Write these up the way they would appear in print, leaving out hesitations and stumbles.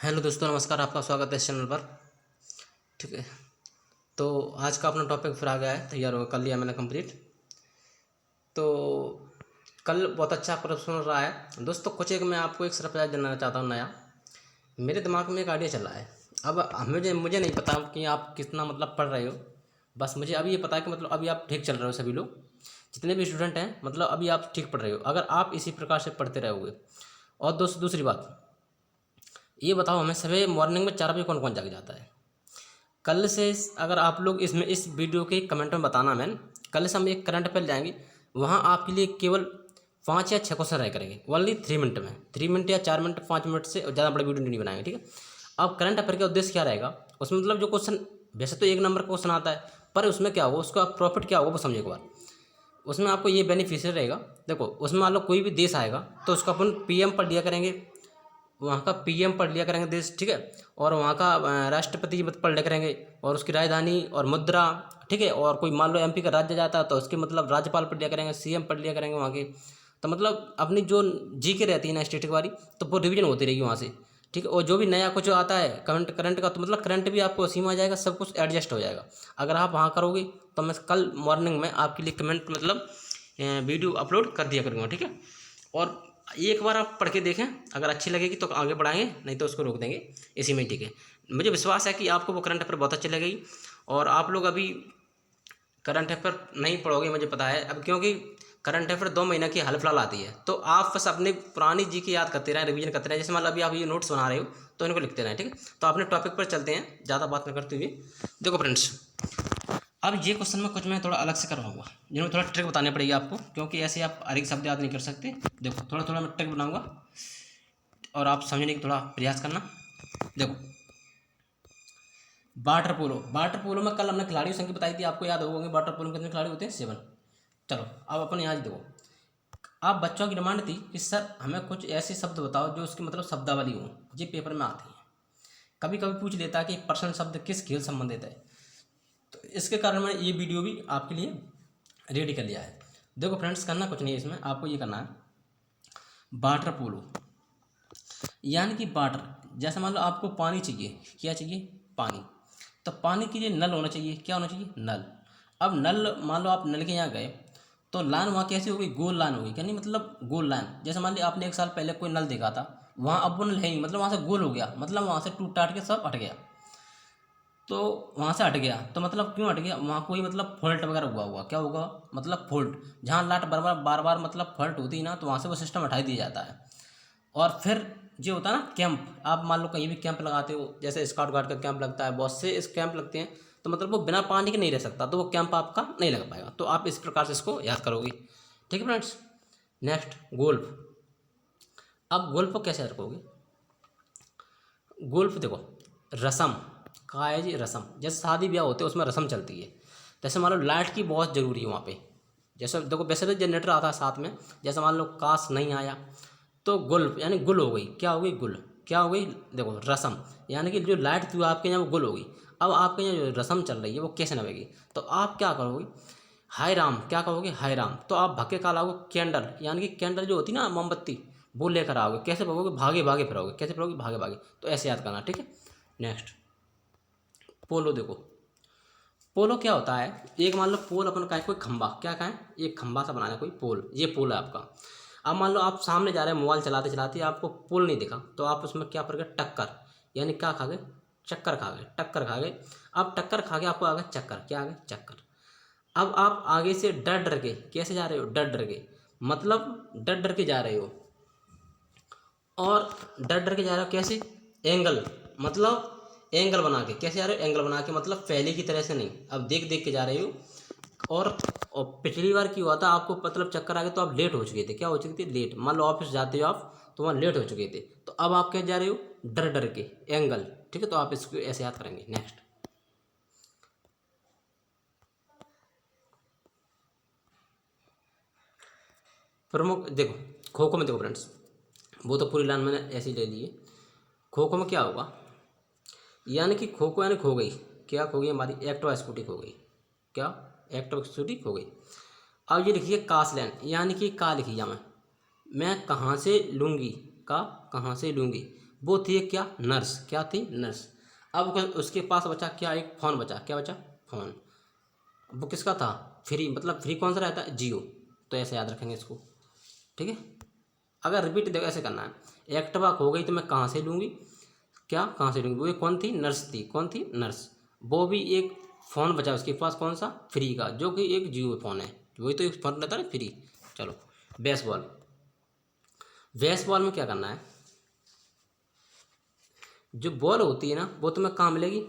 Hello दोस्तों, नमस्कार। आपका स्वागत है इस चैनल पर। ठीक है, तो आज का अपना टॉपिक फिर आ गया है, तैयार हो कर लिया मैंने कंप्लीट। तो कल बहुत अच्छा प्रश्न रहा है दोस्तों। कुछ एक मैं आपको एक सरप्राइज देना चाहता हूँ नया। मेरे दिमाग में एक आइडिया चला है। अब मुझे नहीं पता कि आप कितना मतलब पढ़ रहे हो। बस मुझे अभी ये पता है कि मतलब अभी आप ठीक चल रहे हो, सभी लोग जितने भी स्टूडेंट हैं, मतलब अभी आप ठीक पढ़ रहे हो। अगर आप इसी प्रकार से पढ़ते रहोगे। और दूसरी बात ये बताओ हमें, सवेरे मॉर्निंग में 4 बजे कौन कौन जाग जाता है? कल से अगर आप लोग इसमें इस वीडियो के कमेंट में बताना मैन, कल से हम एक करंट अफेयर जाएंगे। वहाँ आपके लिए केवल 5 या 6 क्वेश्चन रह करेंगे, ओनली 3 मिनट में। 3 मिनट या 4 मिनट, 5 मिनट से ज़्यादा बड़ा वीडियो नहीं बनाएंगे, ठीक है। अब करंट अफेयर का उद्देश्य क्या रहेगा? उसमें मतलब जो क्वेश्चन, वैसे तो 1 नंबर का क्वेश्चन आता है, पर उसमें क्या होगा, उसका प्रॉफिट क्या होगा वो समझे एक बार। उसमें आपको ये बेनिफिशियल रहेगा। देखो, उसमें मान लो कोई भी देश आएगा तो उसका अपन पीएम पढ़ लिया करेंगे, वहाँ का पीएम पढ़ लिया करेंगे देश, ठीक है। और वहाँ का राष्ट्रपति पढ़ लिया करेंगे, और उसकी राजधानी और मुद्रा, ठीक है। और कोई मान लो एमपी का राज्य जाता है तो उसके मतलब राज्यपाल पढ़ लिया करेंगे, सीएम पढ़ लिया करेंगे वहाँ के। तो मतलब अपनी जो जीके रहती है ना स्टेटिक वाली, तो वो रिवीजन होती रहेगी वहाँ से, ठीक है। और जो भी नया कुछ आता है करंट करंट का, तो मतलब करंट भी आपको उसी में आ जाएगा, सब कुछ एडजस्ट हो जाएगा अगर आप वहाँ करोगे। तो मैं कल मॉर्निंग में आपके लिए कमेंट मतलब वीडियो अपलोड कर दिया करूँगा, ठीक है। और एक बार आप पढ़ के देखें, अगर अच्छी लगेगी तो आगे बढ़ाएंगे, नहीं तो उसको रोक देंगे इसी में, ठीक है। मुझे विश्वास है कि आपको वो करंट अफेयर बहुत अच्छी लगेगी। और आप लोग अभी करंट अफेयर नहीं पढ़ोगे मुझे पता है, अब क्योंकि करंट अफेयर 2 महीने की हाल फिलहाल आती है। तो आप बस अपनी पुरानी जी की याद करते रहें, रिवीजन करते रहें। जैसे मान लो अभी आप ये नोट्स बना रहे हो तो इनको लिखते रहें, ठीक है। तो अपने टॉपिक पर चलते हैं, ज़्यादा बात न करते हुए। देखो फ्रेंड्स, अब ये क्वेश्चन में कुछ मैं थोड़ा अलग से करवाऊंगा, जिनमें थोड़ा ट्रिक बतानी पड़ेगी आपको, क्योंकि ऐसे आप हर एक शब्द याद नहीं कर सकते। देखो, थोड़ा थोड़ा मैं ट्रिक बनाऊंगा और आप समझने की थोड़ा प्रयास करना। देखो, वाटर पोलो में कल हमने खिलाड़ियों की संख्या बताई थी, आपको याद होगा। वाटर पोलो में कितने खिलाड़ी होते हैं? 7। चलो अब अपन यहाँ देखो, आप बच्चों की डिमांड थी कि सर हमें कुछ ऐसे शब्द बताओ जो उसकी मतलब शब्दावली हो, ये पेपर में आती है। कभी कभी पूछ लेता है कि पर्सन शब्द किस खेल संबंधित है। तो इसके कारण मैं ये वीडियो भी आपके लिए रेडी कर लिया है। देखो फ्रेंड्स, करना कुछ नहीं है इसमें, आपको ये करना है, वाटर पोलो यानी कि वाटर, जैसे मान लो आपको पानी चाहिए, क्या चाहिए? पानी। तो पानी के लिए नल होना चाहिए, क्या होना चाहिए? नल। अब नल, मान लो आप नल के यहाँ गए तो लाइन वहाँ कैसी होगी? गोल लाइन होगी, यानी मतलब गोल लाइन। जैसे मान लिया आपने 1 साल पहले कोई नल देखा था, वहाँ अब वो नल है ही, मतलब वहाँ से गोल हो गया, मतलब वहाँ से टूट टाट के सब हट गया। तो वहाँ से हट गया तो मतलब क्यों हट गया? वहाँ कोई मतलब फॉल्ट वगैरह हुआ होगा, क्या होगा? मतलब फॉल्ट, जहाँ लाट बार बार मतलब फॉल्ट होती है ना, तो वहाँ से वो सिस्टम हटा दिया जाता है। और फिर जो होता है ना कैंप, आप मान लो कहीं भी कैंप लगाते हो, जैसे स्काउट गार्ड का कैंप लगता है, बहुत से इस कैंप लगते हैं, तो मतलब वो बिना पानी के नहीं रह सकता, तो वो कैंप आपका नहीं लग पाएगा। तो आप इस प्रकार से इसको याद करोगे, ठीक है फ्रेंड्स। Next, golf. अब गोल्फ को कैसे याद करोगे? गोल्फ देखो, रसम कहा है जी, रसम। जैसे शादी ब्याह होते हैं उसमें रसम चलती है, जैसे मान लो लाइट की बहुत ज़रूरी है वहाँ पे। जैसे देखो, वैसे तो जनरेटर आता है साथ में, जैसे मान लो काश नहीं आया, तो गुल यानी गुल हो गई, क्या हो गई? गुल। क्या हो गई? देखो, रसम यानी कि जो लाइट थी वो आपके यहाँ वो गुल हो गई। अब आपके यहाँ जो रसम चल रही है वो कैसे नवेगी? तो आप क्या करोगे? हाय राम, क्या कहोगे? हाय राम। तो आप भक्के का लाओगे कैंडल, यानी कि कैंडल जो होती है ना मोमबत्ती, वो लेकर आओगे। कैसे भगोगे? भागे भागे फिरोगे। कैसे फिरोगे? भागे भागे। तो ऐसे याद करना, ठीक है। नेक्स्ट, पोलो देखो, पोलो क्या होता है? एक मान लो पोल अपन का है, कोई खंबा, क्या का है? एक खंबा सा बनाना है, कोई पोल, ये पोल है आपका। अब मान लो आप सामने जा रहे हैं मोबाइल चलाते चलाते, आपको पोल नहीं दिखा, तो आप उसमें क्या कर गए? टक्कर, यानी क्या खा गए? चक्कर खा गए, टक्कर खा गए। अब टक्कर खा के आपको आ गए चक्कर, क्या आ गए? चक्कर। अब आप आगे से डर डर के कैसे जा रहे हो? डर डर के, मतलब डर डर के जा रहे हो। और डर डर के जा रहे हो कैसे? एंगल, मतलब एंगल बना के। कैसे जा रहे हो? एंगल बना के, मतलब पहले की तरह से नहीं, अब देख देख के जा रहे हो। और पिछली बार क्या हुआ था, आपको मतलब चक्कर आ गए तो आप लेट हो चुके थे। क्या हो चुके थे? लेट। मान लो ऑफिस जाते हो आप, तो वहाँ लेट हो चुके थे। तो अब आप क्या जा रहे हो? डर डर के, एंगल, ठीक है। तो आप इसको ऐसे याद करेंगे। नेक्स्ट, प्रमुख देखो, खो खो में देखो फ्रेंड्स, वो तो पूरी लाइन मैंने ऐसे ही ले ली है। खो खो में क्या होगा? यानी कि खो खो यानी खो गई, क्या खो गई? हमारी एक्टिवा स्कूटी खो गई। क्या? एक्टिवा स्कूटी खो गई। अब ये लिखिए कासलैंड, यानी कि का लिखिए मैं कहाँ से लूँगी, का कहाँ से लूँगी, वो थी एक क्या, नर्स। क्या थी, नर्स। अब उसके पास बचा क्या, एक फ़ोन बचा। क्या बचा, फ़ोन। वो किसका था, फ्री। मतलब फ्री कौन सा रहता है, जियो। तो ऐसे याद रखेंगे इसको, ठीक है। अगर रिपीट देखो ऐसे करना है, एक्टिवा खो गई तो मैं कहाँ से लूँगी, क्या कहाँ से लूँगी। वो कौन थी, नर्स थी। कौन थी, नर्स। वो भी एक फ़ोन बचा उसके पास, कौन सा, फ्री का, जो कि एक जियो फ़ोन है। वही तो एक फ़ोन रहता है फ्री। चलो, बेसबॉल। बेसबॉल में क्या करना है, जो बॉल होती है ना वो तुम्हें कहाँ मिलेगी,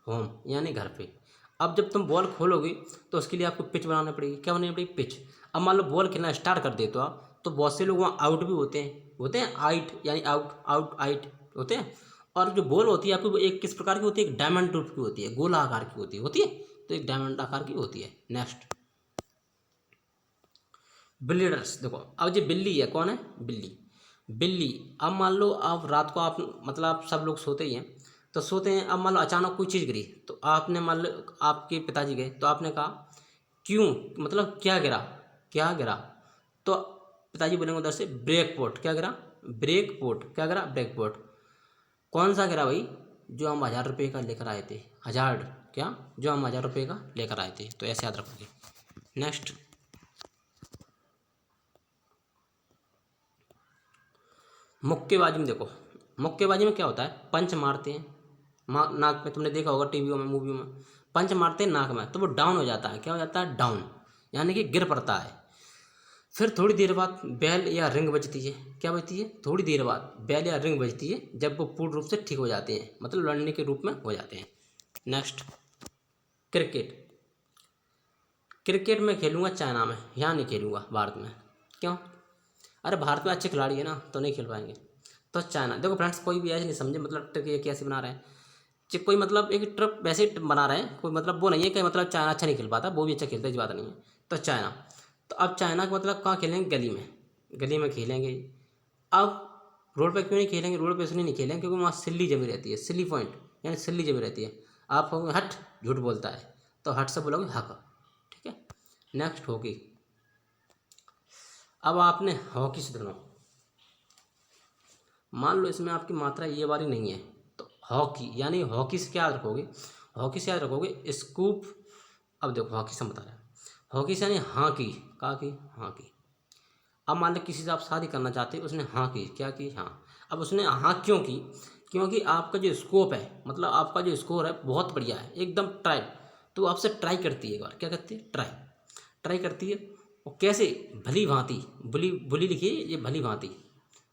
होम यानी घर पे। अब जब तुम बॉल खोलोगे तो उसके लिए आपको पिच बनाना पड़ेगी। क्या बनानी पड़ेगी, पिच। अब मान लो बॉल खेलना स्टार्ट कर देते हो आप, तो बहुत से लोग वहाँ आउट भी होते हैं आउट यानी आउट आउट आउट होते हैं। और जो बॉल होती है आपकी वो एक किस प्रकार की होती है, एक डायमंड रूप की होती है, गोला आकार की होती है। तो एक डायमंड आकार की होती है। Next, builders. देखो अब जो बिल्ली है, कौन है, बिल्ली। बिल्ली, अब मान लो आप रात को, आप मतलब आप सब लोग सोते ही हैं, तो सोते हैं। अब मान लो अचानक कोई चीज़ गिरी, तो आपने मान लो आपके पिताजी गए तो आपने कहा क्यों, मतलब क्या गिरा, क्या गिरा। तो पिताजी बोलेंगे उधर से ब्रेक पोर्ट। क्या गिरा, ब्रेक पोर्ट। क्या गिरा, ब्रेक पोर्ट। कौन सा गिरा भाई, जो हम 1000 रुपये का लेकर आए थे, हजार। क्या, जो हम 1000 रुपये का लेकर आए थे। तो ऐसे याद रखोगे। नेक्स्ट, मुक्केबाजी में देखो, मुक्केबाजी में क्या होता है, पंच मारते हैं नाक में। तुमने देखा होगा टीवियों में, मूवियों में, पंच मारते हैं नाक में, तो वो डाउन हो जाता है। क्या हो जाता है, डाउन, यानी कि गिर पड़ता है। फिर थोड़ी देर बाद बेल या रिंग बजती है। क्या बजती है, थोड़ी देर बाद बेल या रिंग बजती है, जब वो पूर्ण रूप से ठीक हो जाते हैं, मतलब लड़ने के रूप में हो जाते हैं। Next, cricket. क्रिकेट में खेलूंगा चाइना में, यहाँ नहीं खेलूंगा भारत में। क्यों, अरे भारत में अच्छे खिलाड़ी है ना, तो नहीं खेल पाएंगे। तो चाइना। देखो फ्रेंड्स, कोई भी ऐसे नहीं समझे मतलब ट्रिक ये कैसे बना रहे हैं। कोई मतलब एक ट्रिप वैसे ही बना रहे हैं, कोई मतलब वो नहीं है कि मतलब चाइना अच्छा नहीं खेल पाता, वो भी अच्छा खेलता है, इस बात नहीं है। तो चाइना, तो अब चाइना का मतलब कहाँ खेलेंगे, गली में, गली में खेलेंगे। अब रोड पे क्यों नहीं खेलेंगे, रोड पे इसलिए नहीं खेलेंगे क्योंकि वहाँ सिल्ली जमी रहती है, सिल्ली पॉइंट यानी सिल्ली जमी रहती है। आप कहोगे हट, झूठ बोलता है, तो हट से बोलोगे हक, ठीक है। Next, hockey. अब आपने हॉकी से देखना, मान लो इसमें आपकी मात्रा ये वाली नहीं है, तो हॉकी यानी हॉकी से क्या याद रखोगे, हॉकी से याद रखोगे स्कूप। अब देखो हॉकी से हम बता रहे हैं, हॉकी से यानी हाँ की, कहा की, हाँ की। अब मान लो किसी से आप शादी करना चाहते हो, उसने हाँ की, क्या की, हाँ। अब उसने हाँ क्यों की, क्योंकि आपका जो स्कोप है, मतलब आपका जो स्कोर है बहुत बढ़िया है, एकदम ट्राई। तो आपसे ट्राई करती है एक बार, क्या करती है, ट्राई, ट्राई करती है। और कैसे, भली भांति, बुली बुली लिखिए ये, भली भांति।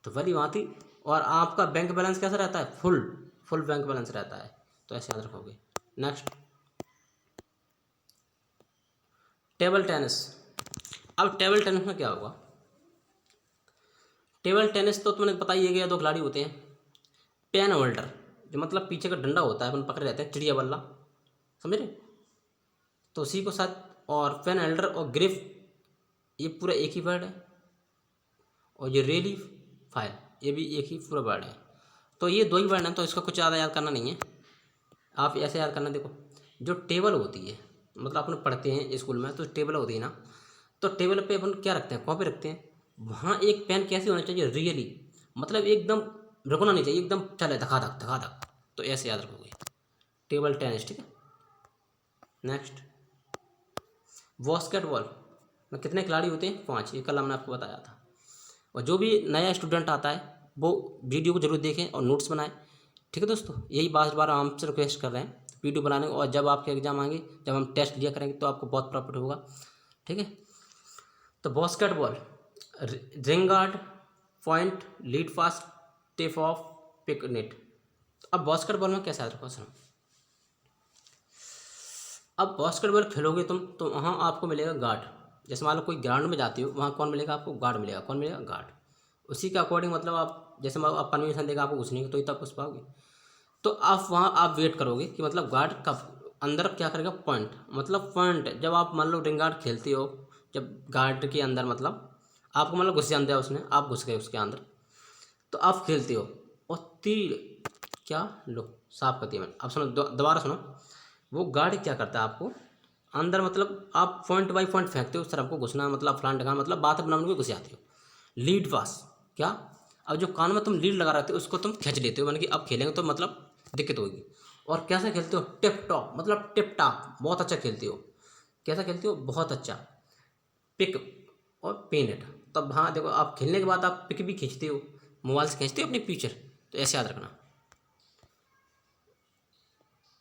तो भली भांति। और आपका बैंक बैलेंस कैसा रहता है, फुल, फुल बैंक बैलेंस रहता है। तो ऐसे याद रखोगे। Next, table tennis. अब टेबल टेनिस में क्या होगा, टेबल टेनिस तो तुम्हें पता ही है कि दो खिलाड़ी होते हैं। पेन होल्डर, जो मतलब पीछे का डंडा होता है, अपन पकड़े रहते हैं, चिड़िया बल्ला, समझ रहे। तो उसी को साथ, और पेन होल्डर और ग्रिप, ये पूरा एक ही वर्ड है। और ये रेली फाइल, ये भी एक ही पूरा वर्ड है। तो ये दो ही वर्ड हैं, तो इसका कुछ ज़्यादा याद करना नहीं है। आप ऐसे याद करना, देखो जो टेबल होती है, मतलब अपन पढ़ते हैं स्कूल में, तो टेबल होती है ना, तो टेबल पे अपन क्या रखते हैं, कॉपी रखते हैं। वहाँ एक पेन कैसे होना चाहिए, रियली, मतलब एकदम रुकना नहीं चाहिए, एकदम चले धकाधक धकाधक। तो ऐसे याद रखोगे। टेबल टेनिस, ठीक है। नेक्स्ट, बास्केटबॉल में कितने खिलाड़ी होते हैं, 5। ये कल हमने आपको बताया था। और जो भी नया स्टूडेंट आता है वो वीडियो को जरूर देखें और नोट्स बनाएं, ठीक है दोस्तों। यही बार बार हम आपसे रिक्वेस्ट कर रहे हैं वीडियो बनाने को। और जब आपके एग्जाम आएंगे, जब हम टेस्ट लिया करेंगे, तो आपको बहुत प्रॉफिट होगा, ठीक है। तो basketball, ring guard, point, lead fast, tape off, pick net. अब बास्केटबॉल में कैसे याद रखो सर, अब बास्केटबॉल खेलोगे तुम, तो वहाँ आपको मिलेगा गार्ड। जैसे मान लो कोई ग्राउंड में जाती हो, वहाँ कौन मिलेगा आपको, गार्ड मिलेगा। कौन मिलेगा, गार्ड। उसी के अकॉर्डिंग मतलब आप जैसे मान लो आप परमिशन देगा आपको घुसने की, तो ही तब घुस पाओगे। तो आप वहाँ आप वेट करोगे कि मतलब गार्ड कब अंदर क्या करेगा, पॉइंट, मतलब पॉइंट। जब आप मान लो रिंग गार्ड खेलते हो, जब गार्ड के अंदर मतलब आपको मतलब घुस जान दिया उसने, आप घुस गए उसके अंदर, तो आप खेलते हो। और तीर, क्या, लो साफ कर दिया मैंने। अब सुनो, दोबारा सुनो। वो गार्ड क्या करता है आपको अंदर, मतलब आप पॉइंट बाई पॉइंट फेंकते हो उस तरफ को घुसना, मतलब फलान ढकान, मतलब बात बनाने में घुस जाते हो। लीड पास, क्या, अब जो कान में तुम लीड लगा रहे थे उसको तुम खींच लेते हो, यानी कि अब खेलेंगे तो मतलब दिक्कत होगी। और कैसे खेलते हो? टिप टॉप, मतलब टिप टॉप, बहुत अच्छा खेलते हो। कैसा खेलते हो? बहुत अच्छा। पिक और पेन इट। तब हाँ देखो, आप खेलने के बाद आप पिक भी खींचते हो, मोबाइल से खींचते हो अपनी पिक्चर, तो ऐसे याद रखना।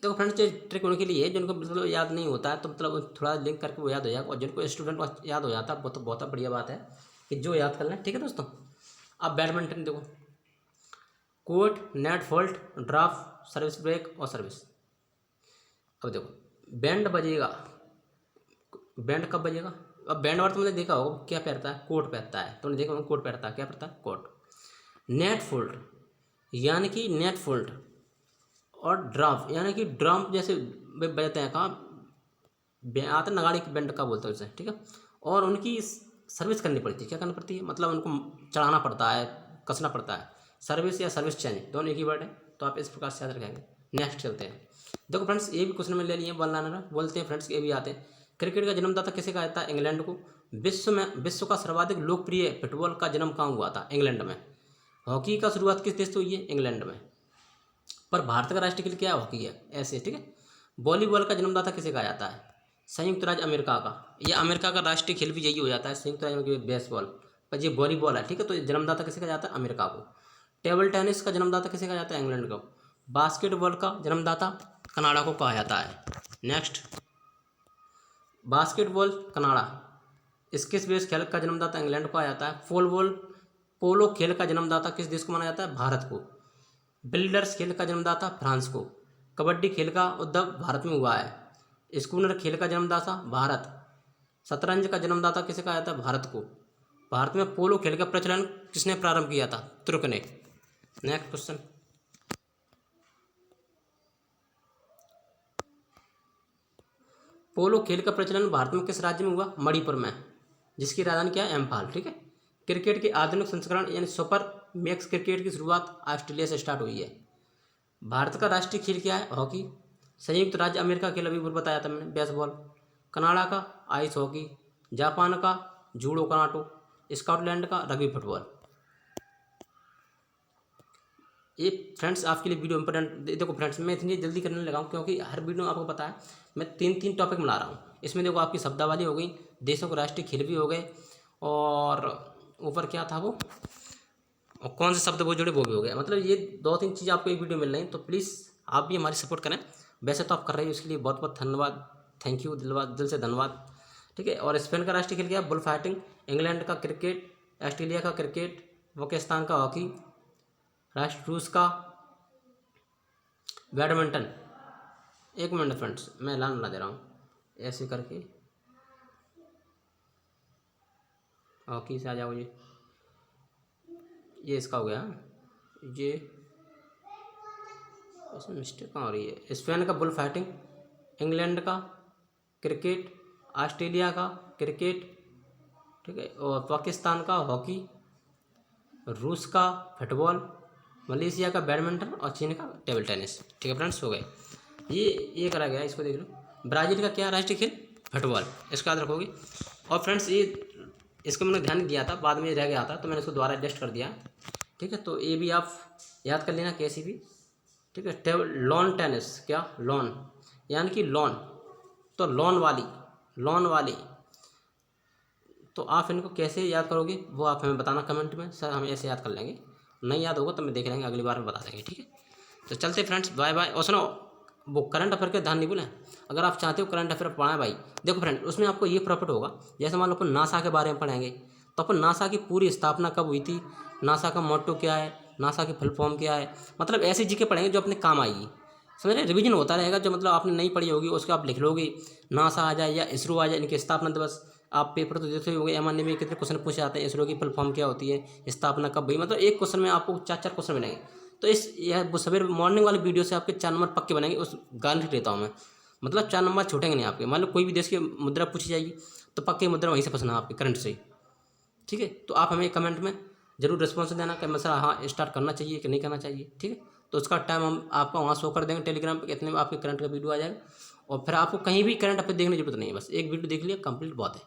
देखो फ्रेंड्स, ये ट्रिक उनके लिए है जिनको मतलब याद नहीं होता है, तो मतलब थोड़ा लिंक करके वो याद हो जाएगा, और जिनको स्टूडेंट को याद हो जाता है वो तो बहुत बढ़िया बात है कि जो याद कर लें। ठीक है दोस्तों, अब बैडमिंटन देखो, court, net, fault, draft, service break और सर्विस। अब देखो, बैंड बजेगा, बैंड कब बजेगा? अब बैंड वाला तुमने देखा होगा क्या पहनता है? कोट पहनता है, तुमने देखा होगा कोट पहनता है, क्या पहनता है? कोट। नेट फोल्ड, यानी कि नेट फोल्ड, और ड्राफ्ट यानी कि ड्रम जैसे बजते हैं, कहाँ आता है नगाड़ी की बैंड का बोलते हैं उसे, ठीक है। और उनकी सर्विस करनी पड़ती है, क्या करनी पड़ती है? मतलब उनको चढ़ाना पड़ता है, कसना पड़ता है। सर्विस या सर्विस चेंज दोनों एक ही वर्ड है, तो आप इस प्रकार से याद रखेंगे। नेक्स्ट चलते हैं। देखो फ्रेंड्स, ये भी क्वेश्चन में ले लिए वन लाइनर बोलते हैं फ्रेंड्स, ये भी आते हैं। क्रिकेट का जन्मदाता किसे कहा जाता है? इंग्लैंड को। विश्व का सर्वाधिक लोकप्रिय फुटबॉल का जन्म कहाँ हुआ था? इंग्लैंड में। हॉकी का शुरुआत किस देश से हुई है? इंग्लैंड में। पर भारत का राष्ट्रीय खेल क्या है? हॉकी है, ऐसे, ठीक है। वॉलीबॉल का जन्मदाता किसे कहा जाता है? संयुक्त राज्य अमेरिका का। ये अमेरिका का राष्ट्रीय खेल भी यही हो जाता है, संयुक्त राज्य अमेरिका बेसबॉल। पर ये वॉलीबॉल है, ठीक है। तो जन्मदाता किसे कहा जाता है? अमेरिका को। टेबल टेनिस का जन्मदाता किसे कहा जाता है? इंग्लैंड को। बास्केटबॉल का जन्मदाता कनाडा को कहा जाता है। Next, basketball Canada. Six base खेल का जन्मदाता इंग्लैंड को कहा जाता है। पोलो खेल का जन्मदाता किस देश को माना जाता है? भारत को। बिल्डर्स खेल का जन्मदाता फ्रांस को। कबड्डी खेल का उद्भव भारत में हुआ है। स्कूनर खेल का जन्मदाता भारत। शतरंज का जन्मदाता किसे कहा जाता है? भारत को। भारत में पोलो खेल का प्रचलन किसने प्रारंभ किया था? तुर्क ने। नेक्स्ट क्वेश्चन, पोलो खेल का प्रचलन भारत में किस राज्य में हुआ? मणिपुर में, जिसकी राजधानी क्या है? इम्फाल, ठीक है। क्रिकेट के आधुनिक संस्करण यानी सुपर मैक्स क्रिकेट की शुरुआत ऑस्ट्रेलिया से स्टार्ट हुई है। भारत का राष्ट्रीय खेल क्या है? हॉकी। संयुक्त राज्य अमेरिका खेल अभी बताया था मैंने, बेसबॉल। कनाडा का आइस हॉकी। जापान का जूडो कराटो। स्कॉटलैंड का रग्बी फुटबॉल। ये फ्रेंड्स आपके लिए वीडियो इंपॉर्टेंट। देखो फ्रेंड्स, मैं इतनी जल्दी करने लगा हूँ क्योंकि हर वीडियो में आपको पता है मैं तीन तीन टॉपिक मिला रहा हूँ। इसमें देखो आपकी शब्दावली हो गई, देशों के राष्ट्रीय खेल भी हो गए, और ऊपर क्या था वो, और कौन से शब्द वो जुड़े वो भी हो गया। मतलब ये दो तीन चीज़ आपको एक वीडियो मिल रही हैं, तो प्लीज़ आप भी हमारी सपोर्ट करें। वैसे तो आप कर रहे हो, इसके लिए बहुत बहुत धन्यवाद, थैंक यू, दिल से धन्यवाद, ठीक है। और स्पेन का राष्ट्रीय खेल क्या है? Bull fighting. इंग्लैंड का क्रिकेट। ऑस्ट्रेलिया का क्रिकेट। पाकिस्तान का हॉकी। राष्ट्र रूस का बैडमिंटन। एक मिनट फ्रेंड्स, मैं ऐलान बना दे रहा हूँ ऐसे करके, हॉकी से आ जाओ, ये इसका हो गया, ये इसमें मिस्टेक कहाँ हो रही है? स्पेन का बुल फाइटिंग। इंग्लैंड का क्रिकेट। ऑस्ट्रेलिया का क्रिकेट, ठीक है। और पाकिस्तान का हॉकी। रूस का फुटबॉल। मलेशिया का बैडमिंटन और चीन का टेबल टेनिस, ठीक है फ्रेंड्स, हो गए। ये करा गया, इसको देख लो। ब्राज़ील का क्या राष्ट्रीय खेल? फुटबॉल, इसको याद रखोगे। और फ्रेंड्स ये इसको मैंने ध्यान नहीं दिया था, बाद में रह गया था तो मैंने इसको दोबारा एडजस्ट कर दिया, ठीक है। तो ये भी आप याद कर लेना कैसी भी, ठीक है। टेबल लॉन टेनिस, क्या? लॉन यानी कि लॉन, तो लॉन वाली, तो आप इनको कैसे याद करोगे वो आप हमें बताना कमेंट में, सर हम ऐसे याद कर लेंगे। नहीं याद होगा तो मैं देख लेंगे, अगली बार में बता देंगे, ठीक है। तो चलते फ्रेंड्स, बाय बाय। और सुनो, वो करंट अफेयर के ध्यान नहीं भूलें। अगर आप चाहते हो करंट अफेयर पढ़ाएं भाई, देखो फ्रेंड उसमें आपको ये प्रॉफिट होगा। जैसे मान लो अपन नासा के बारे में पढ़ेंगे, तो अपन नासा की पूरी स्थापना कब हुई थी, नासा का मोटो क्या है, नासा की फुल फॉर्म क्या है, मतलब ऐसी चीज़ें पढ़ेंगे जो अपने काम आएगी, समझ रहे। रिवीजन होता रहेगा, जो मतलब आपने नहीं पढ़ी होगी उसको आप लिख लोगे। नासा आ जाए या इसरो आ जाए, इनकी स्थापना दिवस, आप पेपर तो देते ही होंगे, एम में कितने क्वेश्चन पूछे जाते हैं, इसरो की फुल फॉर्म क्या होती है, स्थापना कब हुई, मतलब एक क्वेश्चन में आपको चार चार क्वेश्चन मिलेंगे। तो इस यह सवेरे मॉर्निंग वाली वीडियो से आपके 4 नंबर पक्के बनेंगे, उस गारंटी देता हूँ मैं। मतलब 4 नंबर छूटेंगे नहीं आपके। मान लो कोई भी देश की मुद्रा पूछी जाएगी तो पक्के मुद्रा वहीं से पूछना आपके करंट से ही, ठीक है। तो आप हमें कमेंट में जरूर रिस्पॉन्स देना कि मसला हाँ स्टार्ट करना चाहिए कि नहीं करना चाहिए, ठीक है। तो उसका टाइम हम आपको वहाँ शो कर देंगे टेलीग्राम पे, इतने में आपके करंट का वीडियो आ जाएगा। और फिर आपको कहीं भी करंट अफेयर देखने की जरूरत नहीं है, बस एक वीडियो देख लिया कंप्लीट बहुत है,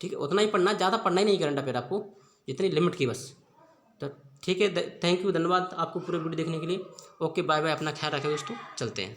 ठीक है। उतना ही पढ़ना, ज़्यादा पढ़ना ही नहीं करंट अफेयर आपको, जितनी लिमिट की बस। तो ठीक है, थैंक यू, धन्यवाद आपको पूरे वीडियो देखने के लिए। ओके, बाय बाय, अपना ख्याल रखें दोस्तों, चलते हैं।